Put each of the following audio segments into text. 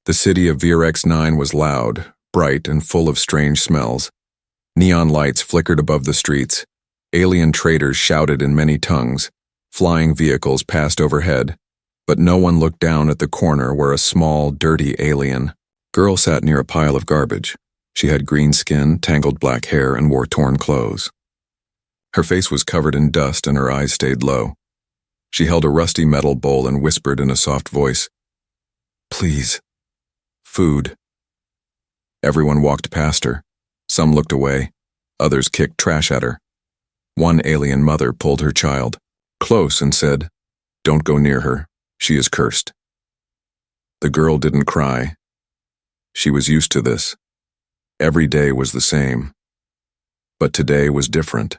The city of VRX-9 was loud, bright, and full of strange smells. Neon lights flickered above the streets. Alien traders shouted in many tongues. Flying vehicles passed overhead, but no one looked down at the corner where a small, dirty alien girl sat near a pile of garbage. She had green skin, tangled black hair, and wore torn clothes. Her face was covered in dust and her eyes stayed low. She held a rusty metal bowl and whispered in a soft voice, "Please, food." Everyone walked past her. Some looked away. Others kicked trash at her. One alien mother pulled her child close and said, "Don't go near her. She is cursed." The girl didn't cry. She was used to this. Every day was the same. But today was different.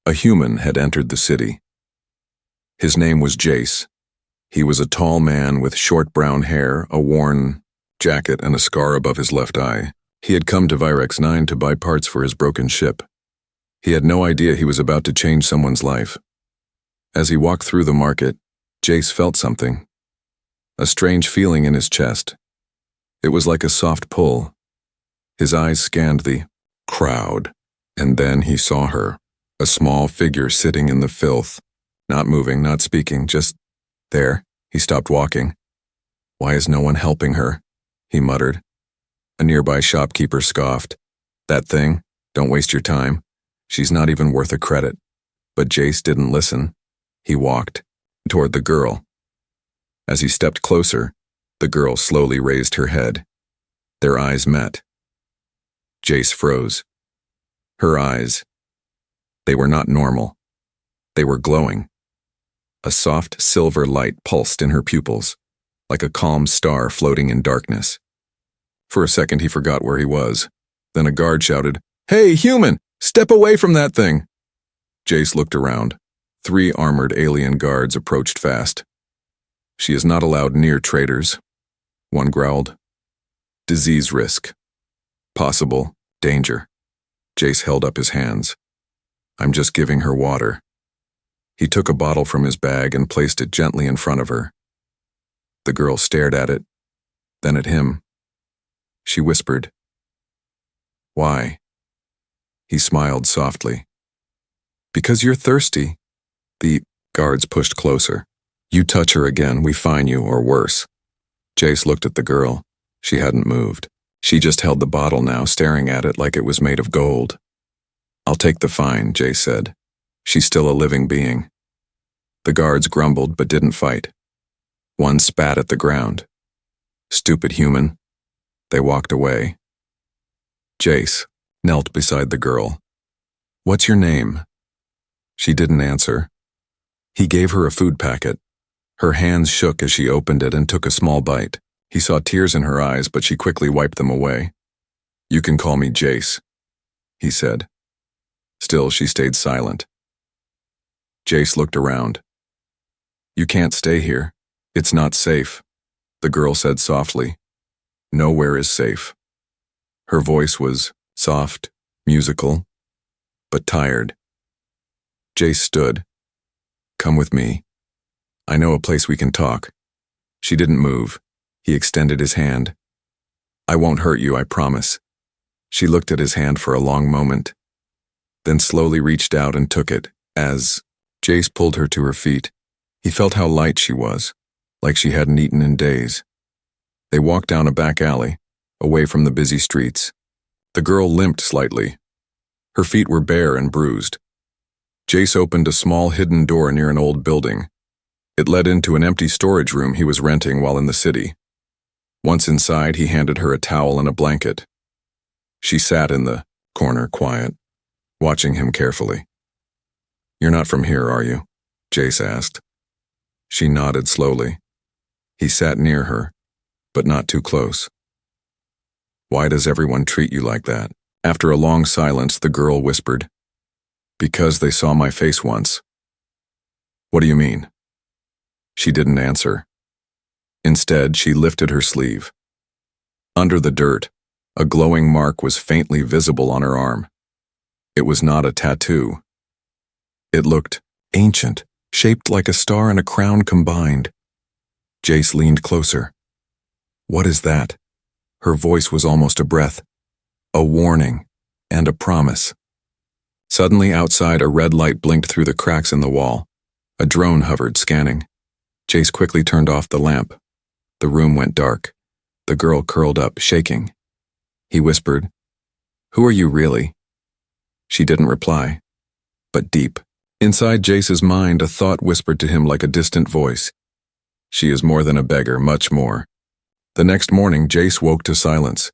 A human had entered the city. His name was Jace. He was a tall man with short brown hair, a worn jacket, and a scar above his left eye. He had come to VRX-9 to buy parts for his broken ship. He had no idea he was about to change someone's life. As he walked through the market, Jace felt something. A strange feeling in his chest. It was like a soft pull. His eyes scanned the crowd, and then he saw her, a small figure sitting in the filth, not moving, not speaking, just there. He stopped walking. "Why is no one helping her?" he muttered. A nearby shopkeeper scoffed. "That thing? Don't waste your time. She's not even worth a credit." But Jace didn't listen. He walked toward the girl. As he stepped closer, the girl slowly raised her head. Their eyes met. Jace froze. Her eyes, they were not normal. They were glowing. A soft silver light pulsed in her pupils, like a calm star floating in darkness. For a second he forgot where he was. Then a guard shouted, "Hey, human! Step away from that thing!" Jace looked around. 3 armored alien guards approached fast. "She is not allowed near traders," one growled. "Disease risk. Possible danger." Jace held up his hands. "I'm just giving her water." He took a bottle from his bag and placed it gently in front of her. The girl stared at it, then at him. She whispered, "Why?" He smiled softly. "Because you're thirsty." The guards pushed closer. "You touch her again, we fine you, or worse." Jace looked at the girl. She hadn't moved. She just held the bottle now, staring at it like it was made of gold. "I'll take the fine," Jace said. "She's still a living being." The guards grumbled but didn't fight. One spat at the ground. "Stupid human." They walked away. Jace knelt beside the girl. "What's your name?" She didn't answer. He gave her a food packet. Her hands shook as she opened it and took a small bite. He saw tears in her eyes, but she quickly wiped them away. "You can call me Jace," he said. Still, she stayed silent. Jace looked around. "You can't stay here. It's not safe," the girl said softly. "Nowhere is safe." Her voice was soft, musical, but tired. Jace stood. "Come with me. I know a place we can talk." She didn't move. He extended his hand. "I won't hurt you, I promise." She looked at his hand for a long moment, then slowly reached out and took it as Jace pulled her to her feet. He felt how light she was, like she hadn't eaten in days. They walked down a back alley, away from the busy streets. The girl limped slightly. Her feet were bare and bruised. Jace opened a small hidden door near an old building. It led into an empty storage room he was renting while in the city. Once inside, he handed her a towel and a blanket. She sat in the corner, quiet, watching him carefully. "You're not from here, are you?" Jace asked. She nodded slowly. He sat near her, but not too close. "Why does everyone treat you like that?" After a long silence, the girl whispered, "Because they saw my face once." "What do you mean?" She didn't answer. Instead, she lifted her sleeve. Under the dirt, a glowing mark was faintly visible on her arm. It was not a tattoo. It looked ancient, shaped like a star and a crown combined. Jace leaned closer. What is that? Her voice was almost a breath. A warning and a promise. Suddenly outside, a red light blinked through the cracks in the wall. A drone hovered, scanning. Jace quickly turned off the lamp. The room went dark. The girl curled up, shaking. He whispered, "Who are you really?" She didn't reply, but deep. Inside Jace's mind, a thought whispered to him like a distant voice. She is more than a beggar, much more. The next morning, Jace woke to silence.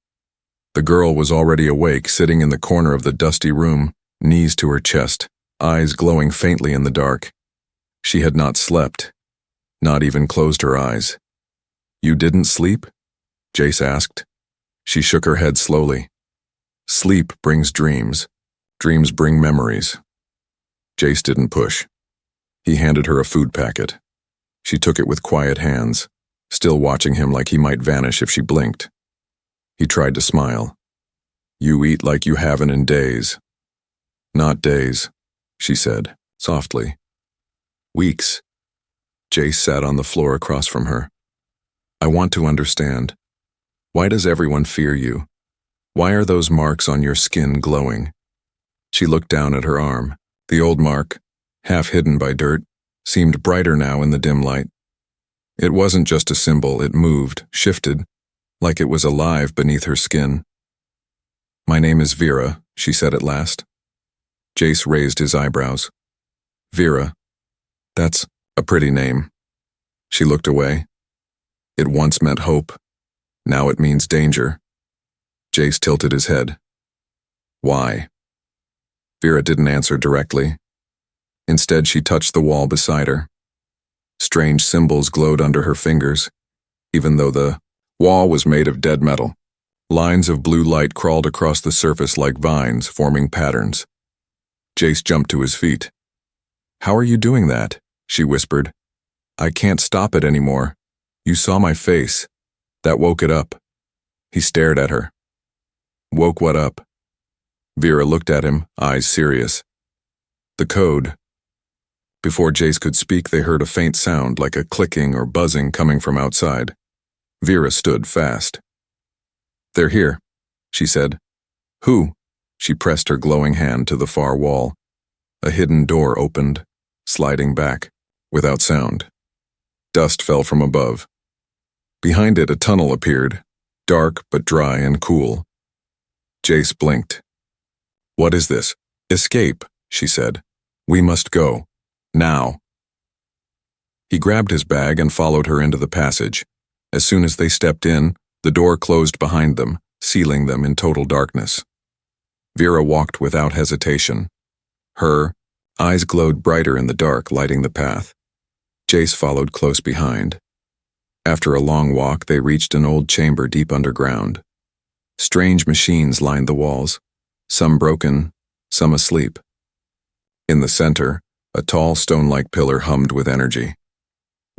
The girl was already awake, sitting in the corner of the dusty room, knees to her chest, eyes glowing faintly in the dark. She had not slept, not even closed her eyes. "You didn't sleep?" Jace asked. She shook her head slowly. "Sleep brings dreams. Dreams bring memories." Jace didn't push. He handed her a food packet. She took it with quiet hands, still watching him like he might vanish if she blinked. He tried to smile. "You eat like you haven't in days." "Not days," she said, softly. "Weeks." Jace sat on the floor across from her. "I want to understand. Why does everyone fear you? Why are those marks on your skin glowing?" She looked down at her arm. The old mark, half hidden by dirt, seemed brighter now in the dim light. It wasn't just a symbol, it moved, shifted, like it was alive beneath her skin. "My name is Vera," she said at last. Jace raised his eyebrows. "Vera, that's a pretty name." She looked away. It once meant hope. Now it means danger. Jace tilted his head. "Why?" Vera didn't answer directly. Instead, she touched the wall beside her. Strange symbols glowed under her fingers, even though the wall was made of dead metal. Lines of blue light crawled across the surface like vines, forming patterns. Jace jumped to his feet. "How are you doing that?" she whispered. "I can't stop it anymore. You saw my face. That woke it up." He stared at her. "Woke what up?" Vera looked at him, eyes serious. "The code." Before Jace could speak, they heard a faint sound like a clicking or buzzing coming from outside. Vera stood fast. "They're here," she said. "Who?" She pressed her glowing hand to the far wall. A hidden door opened, sliding back, without sound. Dust fell from above. Behind it, a tunnel appeared, dark but dry and cool. Jace blinked. "What is this?" "Escape," she said. "We must go. Now." He grabbed his bag and followed her into the passage. As soon as they stepped in, the door closed behind them, sealing them in total darkness. Vera walked without hesitation. Her eyes glowed brighter in the dark, lighting the path. Jace followed close behind. After a long walk, they reached an old chamber deep underground. Strange machines lined the walls, some broken, some asleep. In the center, a tall stone-like pillar hummed with energy.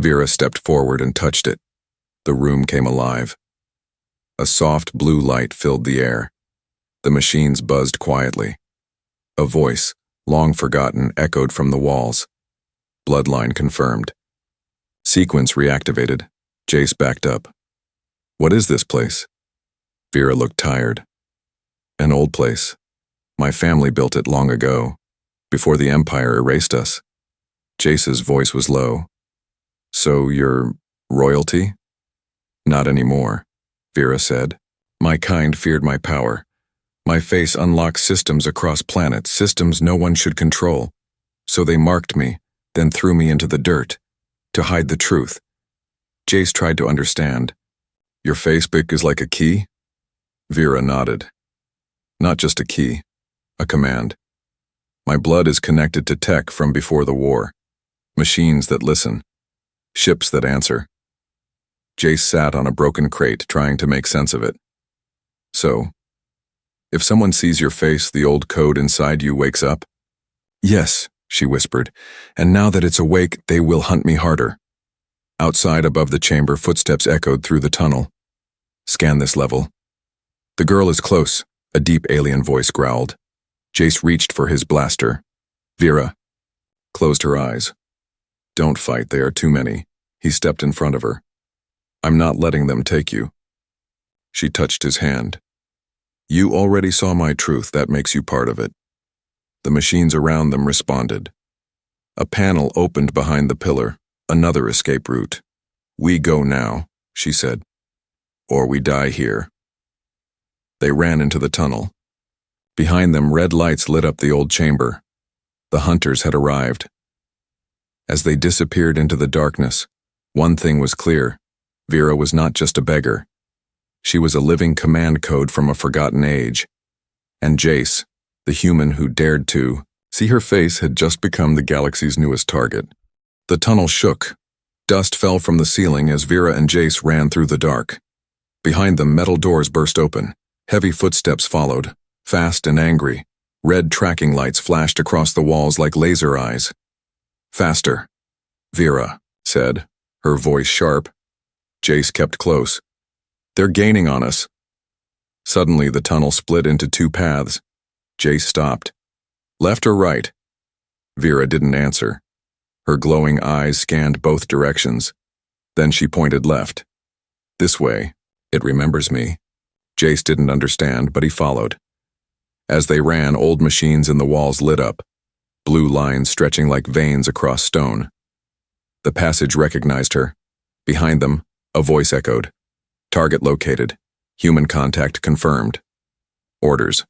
Vera stepped forward and touched it. The room came alive. A soft blue light filled the air. The machines buzzed quietly. A voice, long forgotten, echoed from the walls. Bloodline confirmed. Sequence reactivated. Jace backed up. "What is this place?" Vera looked tired. "An old place. My family built it long ago, before the Empire erased us." Jace's voice was low. "So you're royalty?" "Not anymore," Vera said. "My kind feared my power. My face unlocked systems across planets, systems no one should control. So they marked me, then threw me into the dirt, to hide the truth." Jace tried to understand. "Your Facebook is like a key?" Vera nodded. "Not just a key, a command. My blood is connected to tech from before the war. Machines that listen. Ships that answer." Jace sat on a broken crate, trying to make sense of it. "So, if someone sees your face, the old code inside you wakes up?" "Yes," she whispered, "and now that it's awake, they will hunt me harder." Outside, above the chamber, footsteps echoed through the tunnel. "Scan this level." "The girl is close," a deep alien voice growled. Jace reached for his blaster. Vera closed her eyes. "Don't fight, they are too many." He stepped in front of her. "I'm not letting them take you. She touched his hand. You already saw my truth, that makes you part of it. The machines around them responded. A panel opened behind the pillar, another escape route. We go now, she said. Or we die here. They ran into the tunnel. Behind them, red lights lit up the old chamber. The hunters had arrived. As they disappeared into the darkness, one thing was clear. Vera was not just a beggar. She was a living command code from a forgotten age. And Jace, the human who dared to see her face, had just become the galaxy's newest target. The tunnel shook. Dust fell from the ceiling as Vera and Jace ran through the dark. Behind them, metal doors burst open. Heavy footsteps followed, fast and angry. Red tracking lights flashed across the walls like laser eyes. Faster, Vera said, her voice sharp. Jace kept close. They're gaining on us. Suddenly, the tunnel split into two paths. Jace stopped. Left or right? Vera didn't answer. Her glowing eyes scanned both directions. Then she pointed left. This way. It remembers me. Jace didn't understand, but he followed. As they ran, old machines in the walls lit up, blue lines stretching like veins across stone. The passage recognized her. Behind them, a voice echoed. Target located. Human contact confirmed. Orders.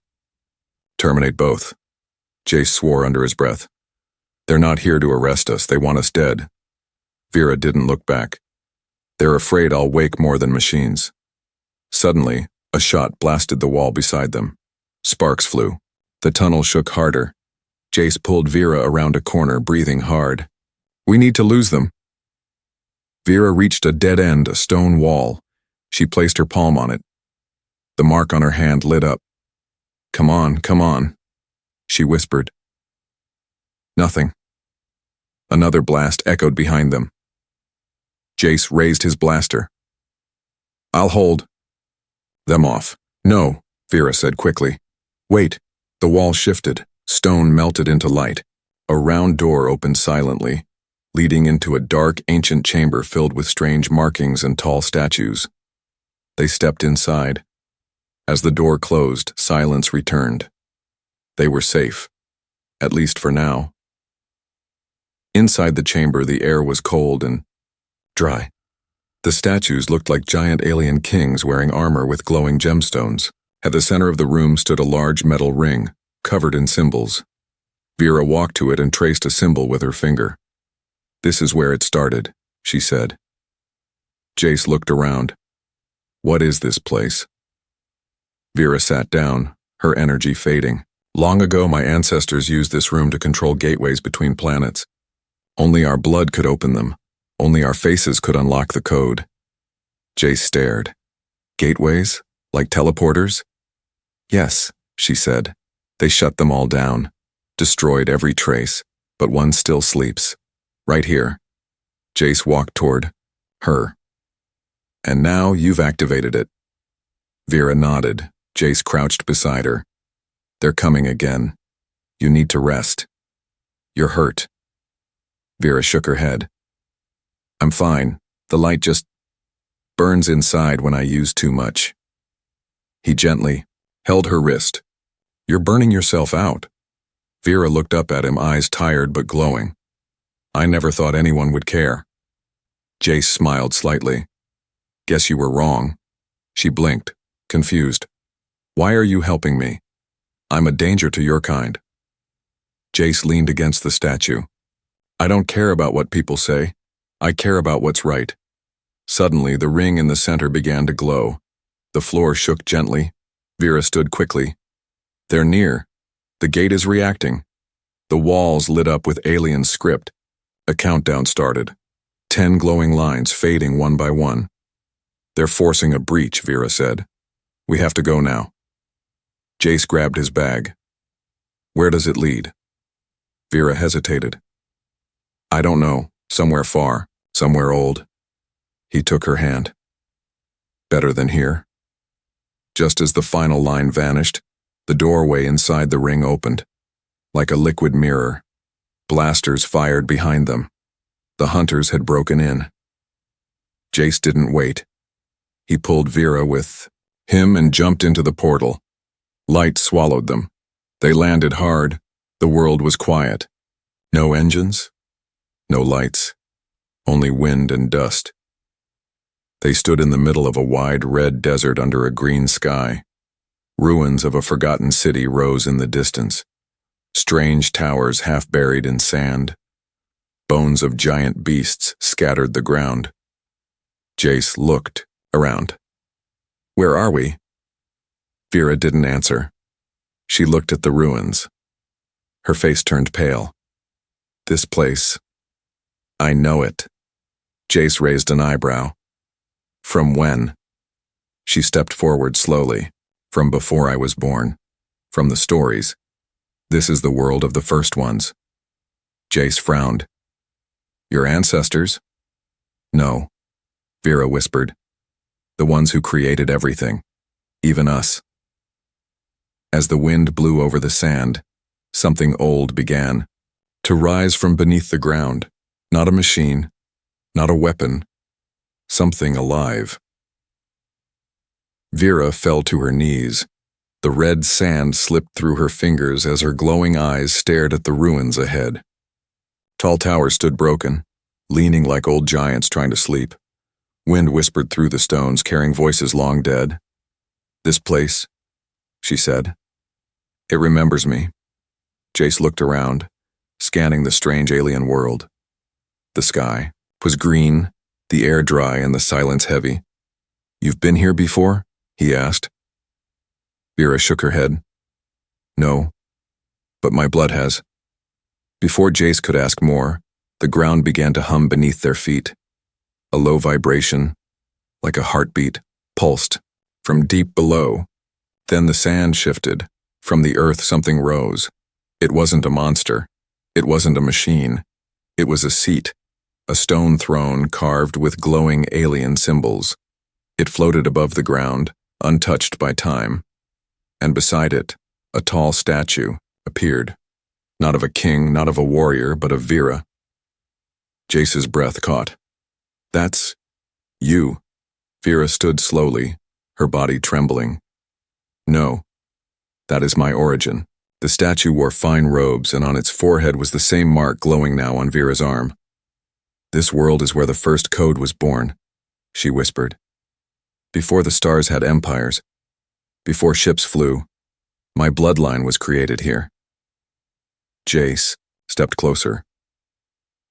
Terminate both. Jace swore under his breath. They're not here to arrest us, they want us dead. Vera didn't look back. They're afraid I'll wake more than machines. Suddenly, a shot blasted the wall beside them. Sparks flew. The tunnel shook harder. Jace pulled Vera around a corner, breathing hard. We need to lose them. Vera reached a dead end, a stone wall. She placed her palm on it. The mark on her hand lit up. Come on, she whispered. Nothing. Another blast echoed behind them. Jace raised his blaster. I'll hold them off. No, Vera said quickly. Wait. The wall shifted. Stone melted into light. A round door opened silently, leading into a dark, ancient chamber filled with strange markings and tall statues. They stepped inside. As the door closed, silence returned. They were safe, at least for now. Inside the chamber, the air was cold and dry. The statues looked like giant alien kings wearing armor with glowing gemstones. At the center of the room stood a large metal ring, covered in symbols. Vera walked to it and traced a symbol with her finger. This is where it started, she said. Jace looked around. What is this place? Vera sat down, her energy fading. Long ago, my ancestors used this room to control gateways between planets. Only our blood could open them. Only our faces could unlock the code. Jace stared. Gateways? Like teleporters? Yes, she said. They shut them all down, destroyed every trace, but one still sleeps. Right here. Jace walked toward her. And now you've activated it. Vera nodded. Jace crouched beside her. They're coming again. You need to rest. You're hurt. Vera shook her head. I'm fine. The light just burns inside when I use too much. He gently held her wrist. You're burning yourself out. Vera looked up at him, eyes tired but glowing. I never thought anyone would care. Jace smiled slightly. Guess you were wrong. She blinked, confused. Why are you helping me? I'm a danger to your kind. Jace leaned against the statue. I don't care about what people say. I care about what's right. Suddenly, the ring in the center began to glow. The floor shook gently. Vera stood quickly. They're near. The gate is reacting. The walls lit up with alien script. A countdown started. 10 glowing lines fading one by one. They're forcing a breach, Vera said. We have to go now. Jace grabbed his bag. Where does it lead? Vera hesitated. I don't know. Somewhere far. Somewhere old. He took her hand. Better than here. Just as the final line vanished, the doorway inside the ring opened. Like a liquid mirror. Blasters fired behind them. The hunters had broken in. Jace didn't wait. He pulled Vera with him and jumped into the portal. Light swallowed them. They landed hard. The world was quiet. No engines, no lights, only wind and dust. They stood in the middle of a wide red desert under a green sky. Ruins of a forgotten city rose in the distance. Strange towers half buried in sand. Bones of giant beasts scattered the ground. Jace looked around. "Where are we?" Vera didn't answer. She looked at the ruins. Her face turned pale. "This place. I know it." Jace raised an eyebrow. "From when?" She stepped forward slowly. "From before I was born. From the stories. This is the world of the first ones." Jace frowned. "Your ancestors?" "No," Vera whispered. "The ones who created everything. Even us." As the wind blew over the sand, something old began to rise from beneath the ground. Not a machine, not a weapon, something alive. Vera fell to her knees. The red sand slipped through her fingers as her glowing eyes stared at the ruins ahead. Tall towers stood broken, leaning like old giants trying to sleep. Wind whispered through the stones, carrying voices long dead. "This place," she said. "It remembers me." Jace looked around, scanning the strange alien world. The sky was green, the air dry and the silence heavy. "You've been here before?" he asked. Vera shook her head. "No, but my blood has." Before Jace could ask more, the ground began to hum beneath their feet. A low vibration, like a heartbeat, pulsed from deep below. Then the sand shifted. From the earth something rose. It wasn't a monster. It wasn't a machine. It was a seat, a stone throne carved with glowing alien symbols. It floated above the ground, untouched by time. And beside it, a tall statue appeared. Not of a king, not of a warrior, but of Vera. Jace's breath caught. "That's you." Vera stood slowly, her body trembling. "No, that is my origin." The statue wore fine robes, and on its forehead was the same mark glowing now on Vera's arm. "This world is where the first code was born," she whispered. "Before the stars had empires, before ships flew, my bloodline was created here." Jace stepped closer.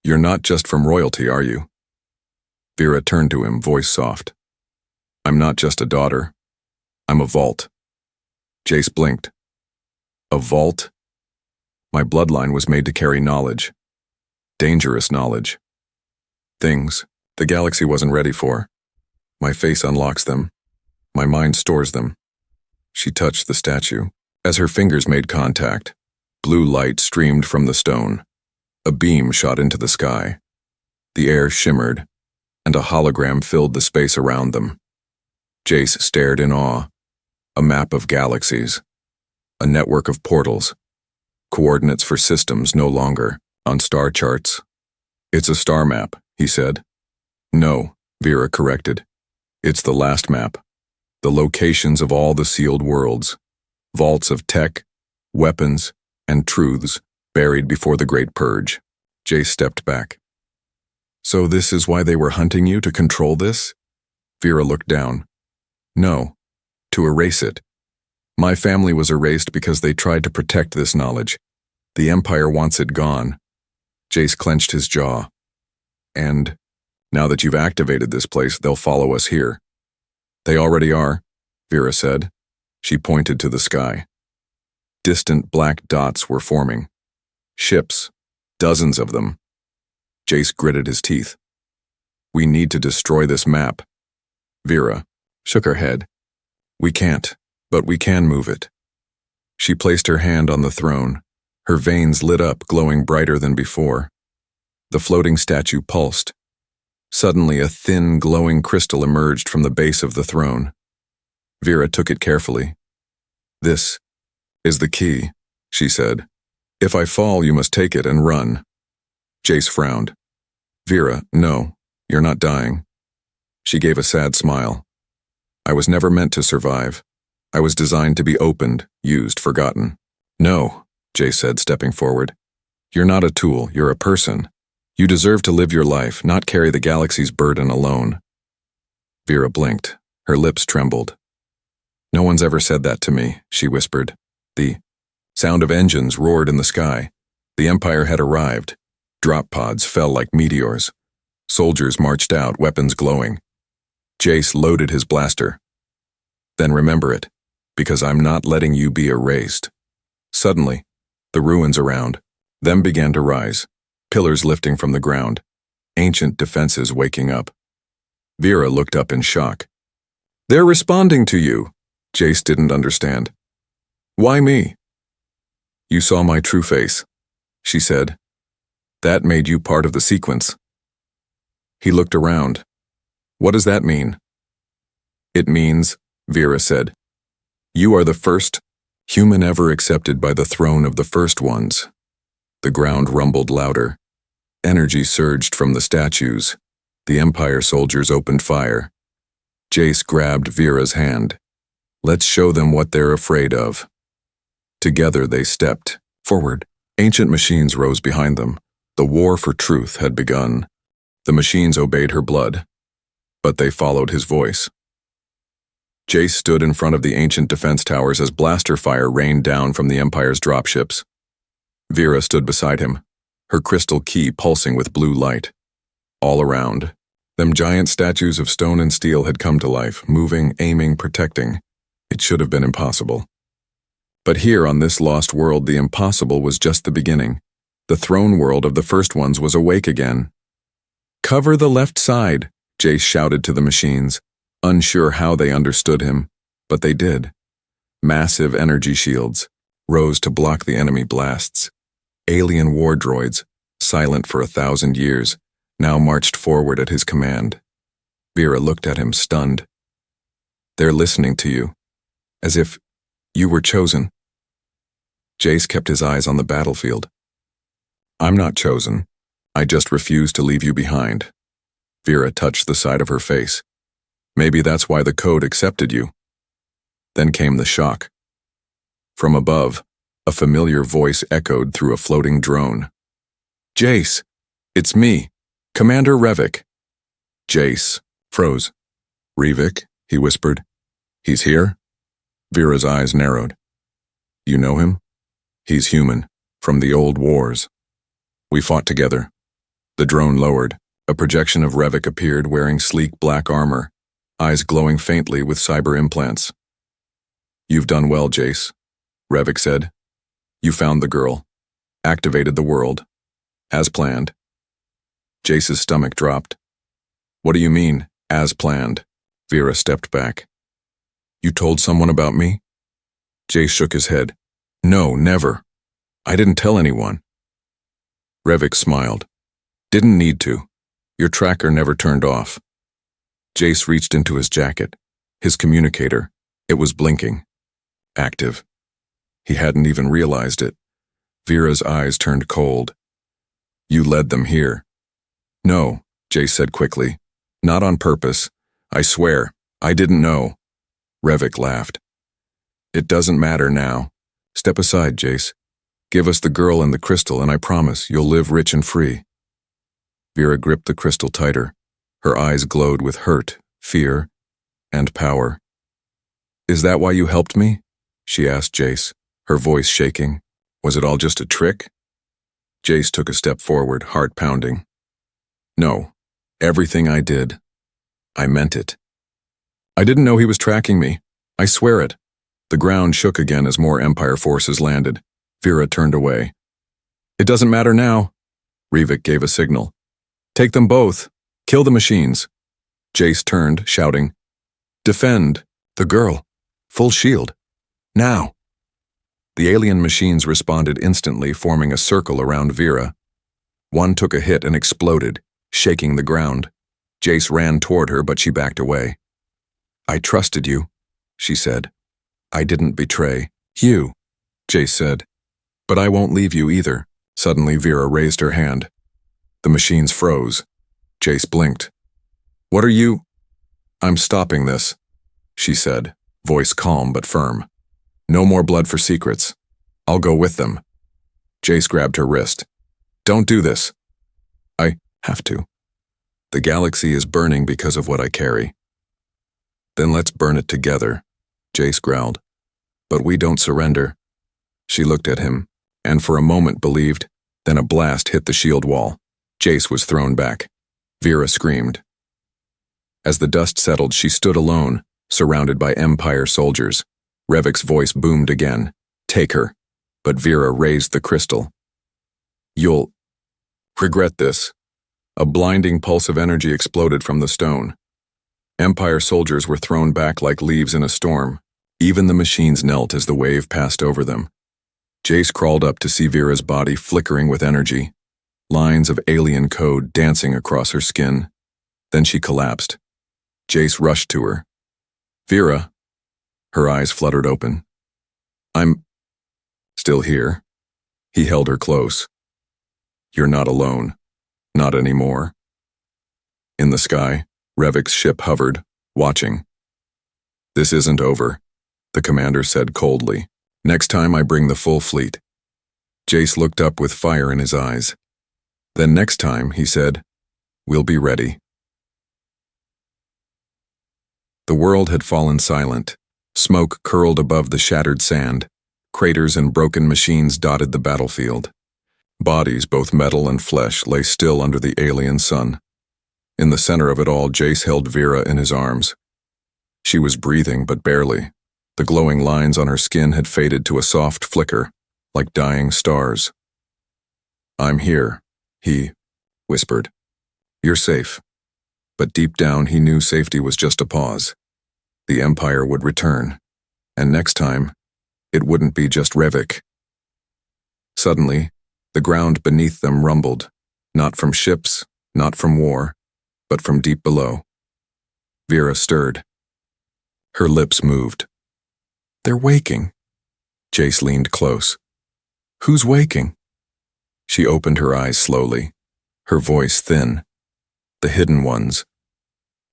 "You're not just from royalty, are you?" Vera turned to him, voice soft. "I'm not just a daughter. I'm a vault." Jace blinked. "A vault?" "My bloodline was made to carry knowledge. Dangerous knowledge. Things the galaxy wasn't ready for. My face unlocks them. My mind stores them." She touched the statue. As her fingers made contact, blue light streamed from the stone. A beam shot into the sky. The air shimmered, and a hologram filled the space around them. Jace stared in awe. A map of galaxies. A network of portals. Coordinates for systems no longer on star charts. "It's a star map," he said. "No," Vera corrected. "It's the last map. The locations of all the sealed worlds. Vaults of tech, weapons, and truths buried before the Great Purge." Jace stepped back. "So this is why they were hunting you, to control this?" Vera looked down. "No, to erase it. My family was erased because they tried to protect this knowledge. The Empire wants it gone." Jace clenched his jaw. "And now that you've activated this place, they'll follow us here." "They already are," Vera said. She pointed to the sky. Distant black dots were forming. Ships, dozens of them. Jace gritted his teeth. "We need to destroy this map." Vera shook her head. "We can't, but we can move it." She placed her hand on the throne. Her veins lit up, glowing brighter than before. The floating statue pulsed. Suddenly, a thin, glowing crystal emerged from the base of the throne. Vera took it carefully. "This is the key," she said. "If I fall, you must take it and run." Jace frowned. "Vera, no, you're not dying." She gave a sad smile. I was never meant to survive. I was designed to be opened, used, forgotten. No, Jace said, stepping forward. You're not a tool, you're a person. You deserve to live your life, not carry the galaxy's burden alone. Vera blinked. Her lips trembled. No one's ever said that to me, she whispered. The sound of engines roared in the sky. The Empire had arrived. Drop pods fell like meteors. Soldiers marched out, weapons glowing. Jace loaded his blaster. Then remember it, because I'm not letting you be erased. Suddenly, the ruins around them began to rise, pillars lifting from the ground, ancient defenses waking up. Vera looked up in shock. They're responding to you, Jace didn't understand. Why me? You saw my true face, she said. That made you part of the sequence. He looked around. What does that mean? It means, Vera said, you are the first human ever accepted by the throne of the first ones. The ground rumbled louder. Energy surged from the statues. The Empire soldiers opened fire. Jace grabbed Vera's hand. Let's show them what they're afraid of. Together they stepped forward. Ancient machines rose behind them. The war for truth had begun. The machines obeyed her blood, but they followed his voice. Jace stood in front of the ancient defense towers as blaster fire rained down from the Empire's dropships. Vera stood beside him, her crystal key pulsing with blue light. All around, them giant statues of stone and steel had come to life, moving, aiming, protecting. It should have been impossible. But here on this lost world, the impossible was just the beginning. The throne world of the first ones was awake again. Cover the left side, Jace shouted to the machines, unsure how they understood him, but they did. Massive energy shields rose to block the enemy blasts. Alien war droids, silent for 1,000 years, now marched forward at his command. Vera looked at him, stunned. They're listening to you, as if you were chosen. Jace kept his eyes on the battlefield. I'm not chosen. I just refuse to leave you behind. Vera touched the side of her face. Maybe that's why the code accepted you. Then came the shock. From above, a familiar voice echoed through a floating drone. Jace, it's me, Commander Revik. Jace froze. Revik, he whispered. He's here? Vera's eyes narrowed. You know him? He's human, from the old wars. We fought together. The drone lowered. A projection of Revik appeared wearing sleek black armor, eyes glowing faintly with cyber implants. You've done well, Jace, Revik said. You found the girl, activated the world, as planned. Jace's stomach dropped. What do you mean, as planned? Vera stepped back. You told someone about me? Jace shook his head. No, never. I didn't tell anyone. Revik smiled. Didn't need to. Your tracker never turned off. Jace reached into his jacket. His communicator. It was blinking. Active. He hadn't even realized it. Vera's eyes turned cold. You led them here. No, Jace said quickly. Not on purpose. I swear, I didn't know. Revik laughed. It doesn't matter now. Step aside, Jace. Give us the girl and the crystal, and I promise you'll live rich and free. Vera gripped the crystal tighter. Her eyes glowed with hurt, fear, and power. Is that why you helped me? She asked Jace, her voice shaking. Was it all just a trick? Jace took a step forward, heart pounding. No, everything I did. I meant it. I didn't know he was tracking me. I swear it. The ground shook again as more Empire forces landed. Vera turned away. It doesn't matter now. Revik gave a signal. Take them both. Kill the machines. Jace turned, shouting. Defend. The girl. Full shield. Now. The alien machines responded instantly, forming a circle around Vera. One took a hit and exploded, shaking the ground. Jace ran toward her, but she backed away. I trusted you, she said. I didn't betray you, Jace said. But I won't leave you either. Suddenly Vera raised her hand. The machines froze. Jace blinked. What are you? I'm stopping this. she said, voice calm but firm. No more blood for secrets. I'll go with them. Jace grabbed her wrist. Don't do this. I have to. The galaxy is burning because of what I carry. Then let's burn it together, Jace growled. But we don't surrender. She looked at him, and for a moment believed, then a blast hit the shield wall. Jace was thrown back. Vera screamed. As the dust settled, she stood alone, surrounded by Empire soldiers. Revik's voice boomed again. Take her. But Vera raised the crystal. You'll regret this. A blinding pulse of energy exploded from the stone. Empire soldiers were thrown back like leaves in a storm. Even the machines knelt as the wave passed over them. Jace crawled up to see Vera's body flickering with energy, lines of alien code dancing across her skin. Then she collapsed. Jace rushed to her. Vera. Her eyes fluttered open. I'm still here. He held her close. You're not alone. Not anymore. In the sky, Revik's ship hovered, watching. This isn't over, the commander said coldly. Next time I bring the full fleet. Jace looked up with fire in his eyes. Then next time, he said, we'll be ready. The world had fallen silent. Smoke curled above the shattered sand. Craters and broken machines dotted the battlefield. Bodies, both metal and flesh, lay still under the alien sun. In the center of it all, Jace held Vera in his arms. She was breathing, but barely. The glowing lines on her skin had faded to a soft flicker, like dying stars. I'm here, he whispered. You're safe. But deep down, he knew safety was just a pause. The Empire would return, and next time, it wouldn't be just Revik. Suddenly, the ground beneath them rumbled, not from ships, not from war, but from deep below. Vera stirred. Her lips moved. They're waking. Jace leaned close. Who's waking? She opened her eyes slowly, her voice thin. The hidden ones.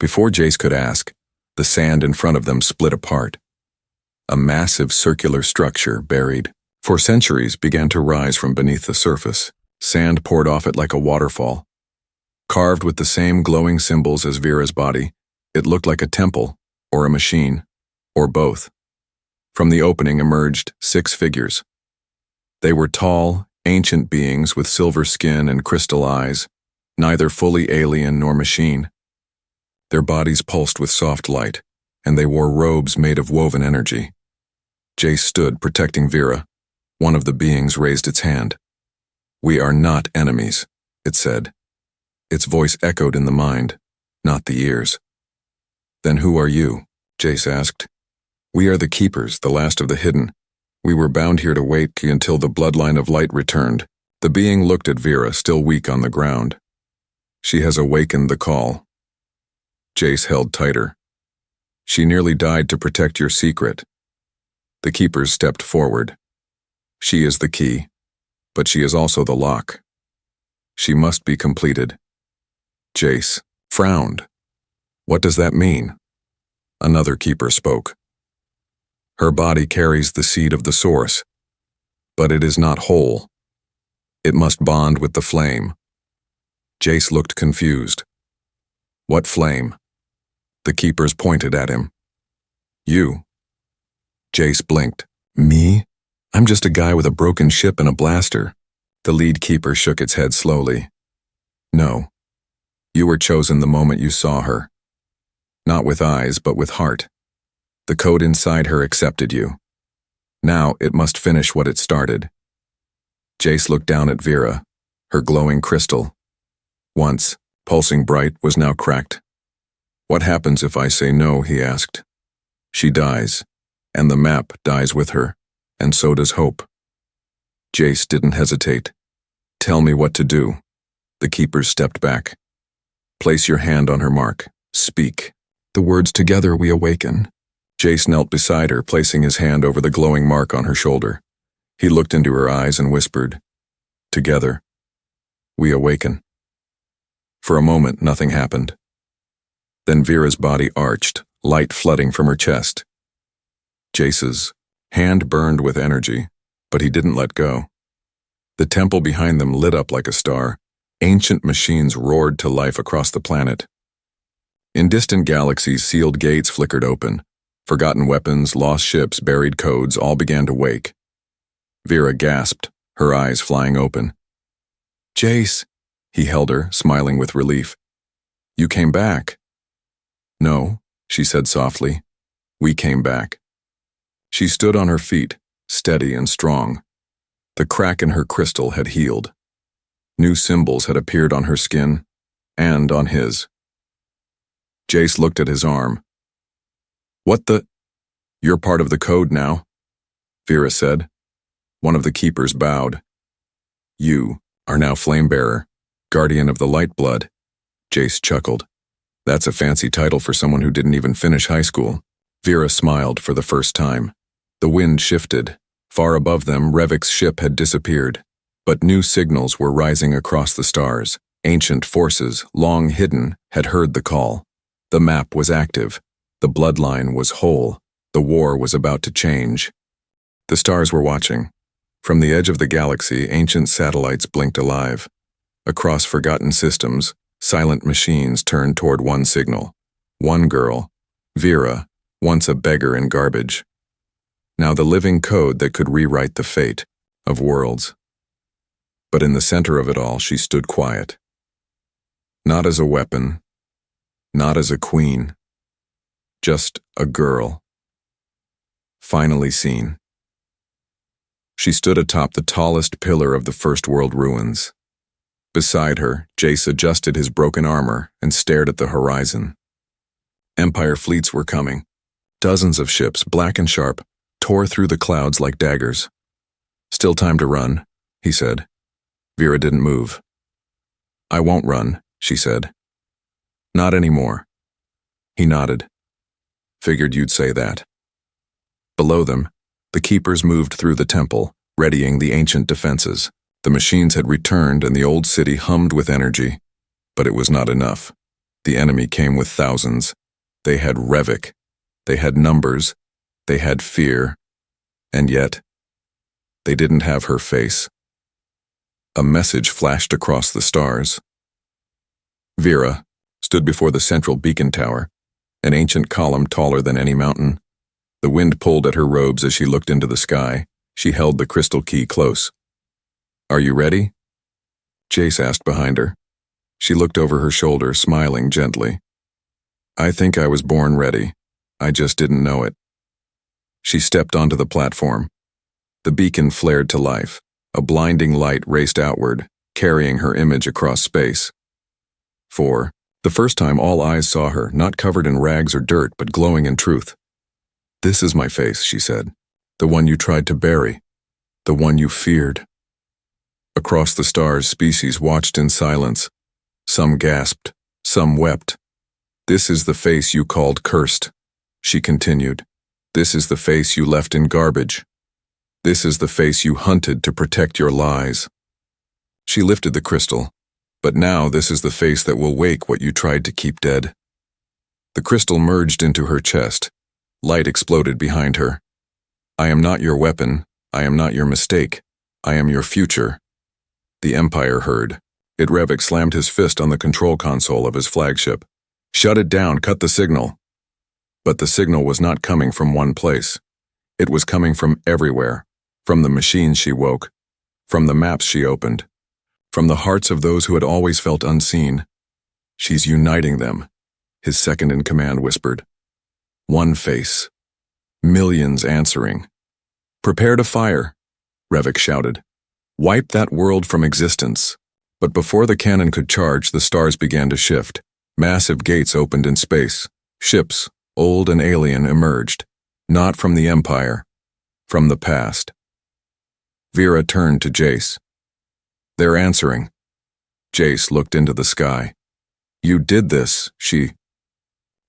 Before Jace could ask, the sand in front of them split apart. A massive circular structure, buried for centuries, began to rise from beneath the surface. Sand poured off it like a waterfall. Carved with the same glowing symbols as Vera's body, it looked like a temple, or a machine, or both. From the opening emerged 6 figures. They were tall, ancient beings with silver skin and crystal eyes, neither fully alien nor machine. Their bodies pulsed with soft light, and they wore robes made of woven energy. Jace stood protecting Vera. One of the beings raised its hand. We are not enemies, it said. Its voice echoed in the mind, not the ears. Then who are you? Jace asked. We are the Keepers, the last of the hidden. We were bound here to wait until the bloodline of light returned. The being looked at Vera, still weak on the ground. She has awakened the call. Jace held tighter. She nearly died to protect your secret. The Keepers stepped forward. She is the key, but she is also the lock. She must be completed. Jace frowned. What does that mean? Another Keeper spoke. Her body carries the seed of the source, but it is not whole. It must bond with the flame. Jace looked confused. What flame? The Keepers pointed at him. You. Jace blinked. Me? I'm just a guy with a broken ship and a blaster. The lead Keeper shook its head slowly. No. You were chosen the moment you saw her. Not with eyes, but with heart. The code inside her accepted you. Now it must finish what it started. Jace looked down at Vera, her glowing crystal. Once, pulsing bright, was now cracked. What happens if I say no, he asked. She dies, and the map dies with her, and so does hope. Jace didn't hesitate. Tell me what to do. The Keepers stepped back. Place your hand on her mark. Speak. The words together we awaken. Jace knelt beside her, placing his hand over the glowing mark on her shoulder. He looked into her eyes and whispered, Together, we awaken. For a moment, nothing happened. Then Vera's body arched, light flooding from her chest. Jace's hand burned with energy, but he didn't let go. The temple behind them lit up like a star. Ancient machines roared to life across the planet. In distant galaxies, sealed gates flickered open. Forgotten weapons, lost ships, buried codes all began to wake. Vera gasped, her eyes flying open. "Jace," he held her, smiling with relief. "You came back." "No," she said softly. "We came back." She stood on her feet, steady and strong. The crack in her crystal had healed. New symbols had appeared on her skin, and on his. Jace looked at his arm. "What the? You're part of the code now," Vera said. One of the keepers bowed. "You are now Flamebearer, Guardian of the Lightblood," Jace chuckled. "That's a fancy title for someone who didn't even finish high school." Vera smiled for the first time. The wind shifted. Far above them, Revik's ship had disappeared, but new signals were rising across the stars. Ancient forces, long hidden, had heard the call. The map was active. The bloodline was whole. The war was about to change. The stars were watching. From the edge of the galaxy, ancient satellites blinked alive. Across forgotten systems, silent machines turned toward one signal. One girl, Vera, once a beggar in garbage. Now the living code that could rewrite the fate of worlds. But in the center of it all, she stood quiet. Not as a weapon, not as a queen, just a girl. Finally seen. She stood atop the tallest pillar of the First World ruins. Beside her, Jace adjusted his broken armor and stared at the horizon. Empire fleets were coming. Dozens of ships, black and sharp, tore through the clouds like daggers. "Still time to run," he said. Vera didn't move. "I won't run," she said. "Not anymore." He nodded. "Figured you'd say that." Below them, the keepers moved through the temple, readying the ancient defenses. The machines had returned and the old city hummed with energy. But it was not enough. The enemy came with thousands. They had Revik. They had numbers. They had fear. And yet, they didn't have her face. A message flashed across the stars. Vera stood before the central beacon tower, an ancient column taller than any mountain. The wind pulled at her robes as she looked into the sky. She held the crystal key close. "Are you ready?" Jace asked behind her. She looked over her shoulder, smiling gently. "I think I was born ready. I just didn't know it." She stepped onto the platform. The beacon flared to life. A blinding light raced outward, carrying her image across space. For the first time, all eyes saw her, not covered in rags or dirt, but glowing in truth. "This is my face," she said. "The one you tried to bury. The one you feared." Across the stars, species watched in silence. Some gasped, some wept. "This is the face you called cursed," she continued. "This is the face you left in garbage. This is the face you hunted to protect your lies." She lifted the crystal. "But now this is the face that will wake what you tried to keep dead." The crystal merged into her chest. Light exploded behind her. "I am not your weapon. I am not your mistake. I am your future." The Empire heard. Revik slammed his fist on the control console of his flagship. "Shut it down, cut the signal." But the signal was not coming from one place. It was coming from everywhere. From the machines she woke. From the maps she opened. From the hearts of those who had always felt unseen. "She's uniting them," his second-in-command whispered. One face. Millions answering. "Prepare to fire," Revik shouted. "Wipe that world from existence." But before the cannon could charge, the stars began to shift. Massive gates opened in space. Ships, old and alien, emerged. Not from the Empire. From the past. Vera turned to Jace. "They're answering." Jace looked into the sky. "You did this," she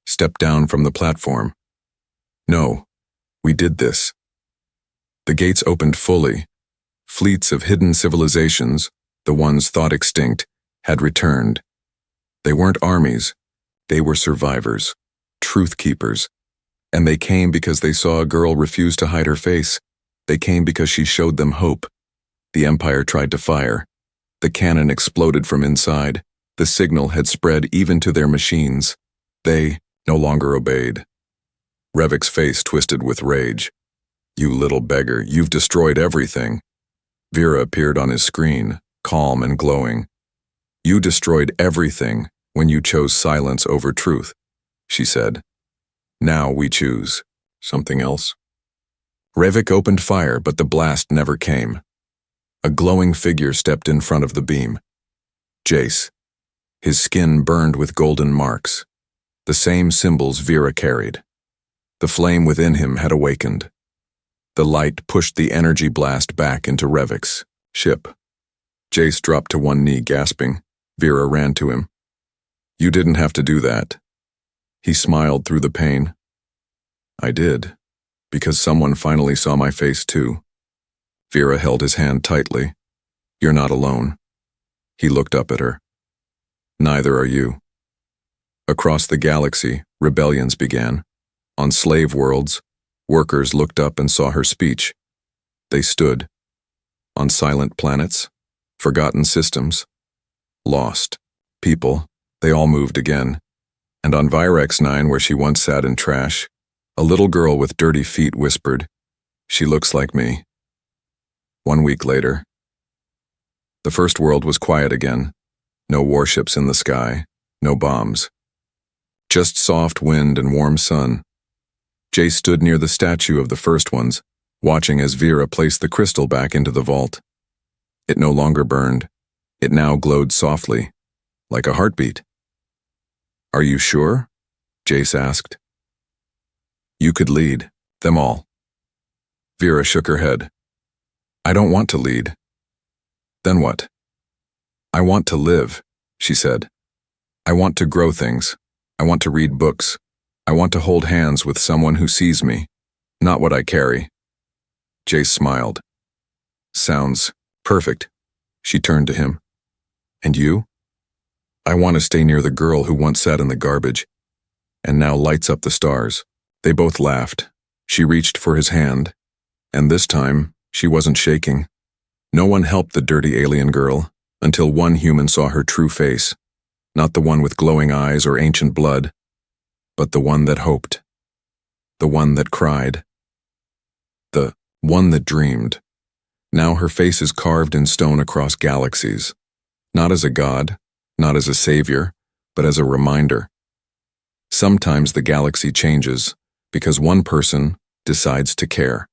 stepped down from the platform. "No, we did this." The gates opened fully. Fleets of hidden civilizations, the ones thought extinct, had returned. They weren't armies. They were survivors. truth keepers. And they came because they saw a girl refuse to hide her face. They came because she showed them hope. The Empire tried to fire. The cannon exploded from inside. The signal had spread even to their machines. They no longer obeyed. Revik's face twisted with rage. You little beggar, you've destroyed everything. Vera appeared on his screen, calm and glowing. You destroyed everything when you chose silence over truth, she said. Now we choose something else. Revik opened fire, but the blast never came. A glowing figure stepped in front of the beam. Jace. His skin burned with golden marks, the same symbols Vera carried. The flame within him had awakened. The light pushed the energy blast back into Revik's ship. Jace dropped to one knee, gasping. Vera ran to him. You didn't have to do that. He smiled through the pain. I did, because someone finally saw my face too. Vera held his hand tightly. You're not alone. He looked up at her. Neither are you. Across the galaxy, rebellions began. On slave worlds, workers looked up and saw her speech. They stood. On silent planets, forgotten systems, lost people, they all moved again. And on Virex 9, where she once sat in trash, a little girl with dirty feet whispered, "She looks like me." 1 week later, the first world was quiet again. No warships in the sky, no bombs. Just soft wind and warm sun. Jace stood near the statue of the first ones, watching as Vera placed the crystal back into the vault. It no longer burned. It now glowed softly, like a heartbeat. Are you sure? Jace asked. You could lead them all. Vera shook her head. I don't want to lead. Then what? I want to live, she said. I want to grow things. I want to read books. I want to hold hands with someone who sees me, not what I carry. Jace smiled. Sounds perfect. She turned to him. And you? I want to stay near the girl who once sat in the garbage and now lights up the stars. They both laughed. She reached for his hand, and this time she wasn't shaking. No one helped the dirty alien girl until one human saw her true face, not the one with glowing eyes or ancient blood, but the one that hoped, the one that cried, the one that dreamed. Now her face is carved in stone across galaxies, not as a god, not as a savior, but as a reminder. Sometimes the galaxy changes because one person decides to care.